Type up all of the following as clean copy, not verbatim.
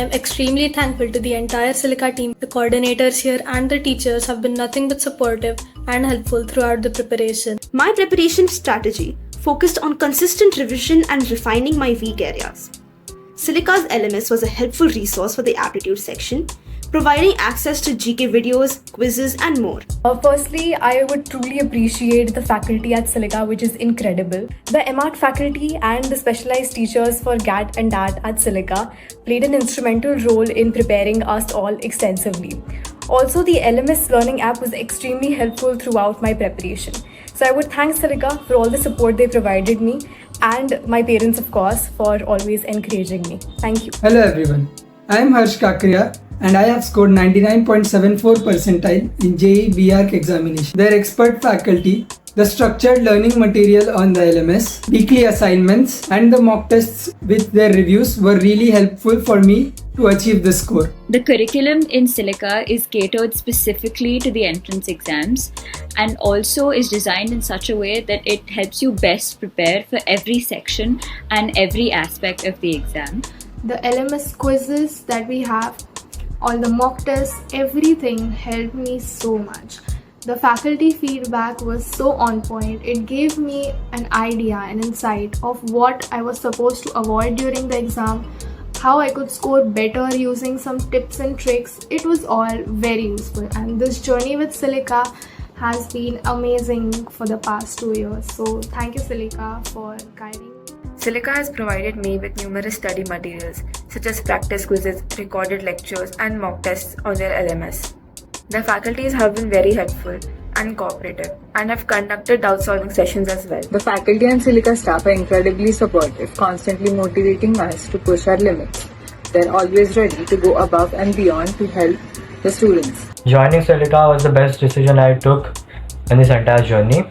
am extremely thankful to the entire Silica team. The coordinators here and the teachers have been nothing but supportive and helpful throughout the preparation. My preparation strategy focused on consistent revision and refining my weak areas. Silica's LMS was a helpful resource for the aptitude section, providing access to GK videos, quizzes, and more. Firstly, I would truly appreciate the faculty at Silica, which is incredible. The MArt faculty and the specialized teachers for GAT and DAT at Silica played an instrumental role in preparing us all extensively. Also, the LMS learning app was extremely helpful throughout my preparation. So I would thank Silica for all the support they provided me, and my parents, of course, for always encouraging me. Thank you. Hello everyone, I am Harsh Kakriya and I have scored 99.74 percentile in JEE BARC examination. Their expert faculty, the structured learning material on the LMS, weekly assignments and the mock tests with their reviews were really helpful for me to achieve this score. The curriculum in Silica is catered specifically to the entrance exams and also is designed in such a way that it helps you best prepare for every section and every aspect of the exam. The LMS quizzes that we have, all the mock tests, everything helped me so much. The faculty feedback was so on point. It gave me an idea, an insight of what I was supposed to avoid during the exam, how I could score better using some tips and tricks. It was all very useful, and this journey with Silica has been amazing for the past 2 years. So thank you, Silica, for guiding me. Silica has provided me with numerous study materials such as practice quizzes, recorded lectures and mock tests on their LMS. The faculties have been very helpful and cooperative and have conducted doubt solving sessions as well. The faculty and Silica staff are incredibly supportive, constantly motivating us to push our limits. They're always ready to go above and beyond to help the students. Joining Silica was the best decision I took in this entire journey.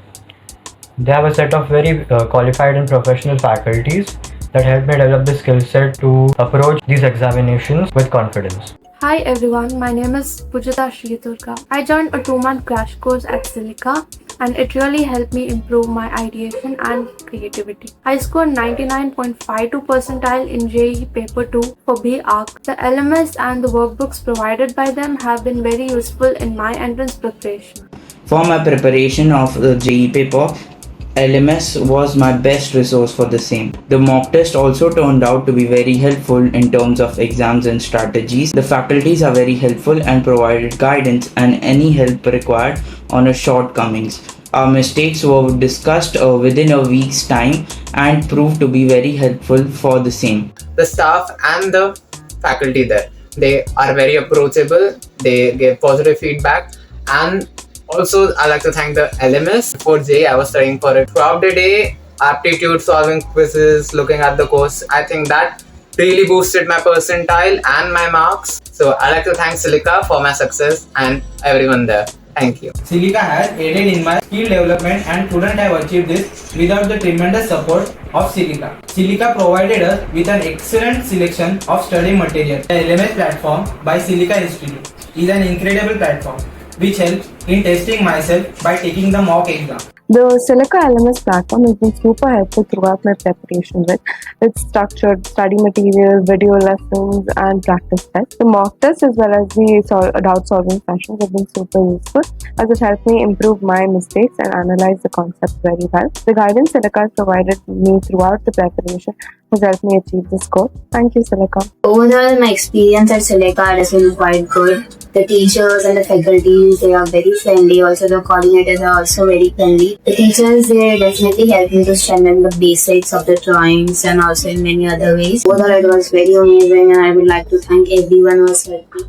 They have a set of very qualified and professional faculties that helped me develop the skill set to approach these examinations with confidence. Hi everyone, my name is Pujita Sriturga. I joined a 2-month crash course at Silica and it really helped me improve my ideation and creativity. I scored 99.52 percentile in JEE Paper 2 for BARC. The LMS and the workbooks provided by them have been very useful in my entrance preparation. For my preparation of the JEE paper, LMS was my best resource for the same. The mock test also turned out to be very helpful in terms of exams and strategies. The faculties are very helpful and provided guidance and any help required on our shortcomings. Our mistakes were discussed within a week's time and proved to be very helpful for the same. The staff and the faculty there, they are very approachable, they give positive feedback, and also, I like to thank the LMS. Before JEE, I was studying for it. Throughout the day, aptitude solving quizzes, looking at the course, I think that really boosted my percentile and my marks. So I like to thank Silica for my success and everyone there. Thank you. Silica has aided in my skill development and couldn't have achieved this without the tremendous support of Silica. Silica provided us with an excellent selection of study material. The LMS platform by Silica Institute is an incredible platform which helps in testing myself by taking the mock exam. The Silica LMS platform has been super helpful throughout my preparation with its structured study material, video lessons and practice tests. The mock tests as well as the doubt solving sessions have been super useful as it helped me improve my mistakes and analyze the concepts very well. The guidance Silica has provided me throughout the preparation has helped me achieve this goal. Thank you, Silica. Overall, my experience at Silica has been quite good. The teachers and the faculties, they are very friendly. Also, the coordinators are also very friendly. The teachers, they definitely help me to strengthen the basics of the drawings and also in many other ways. Overall, it was very amazing and I would like to thank everyone who has helped me.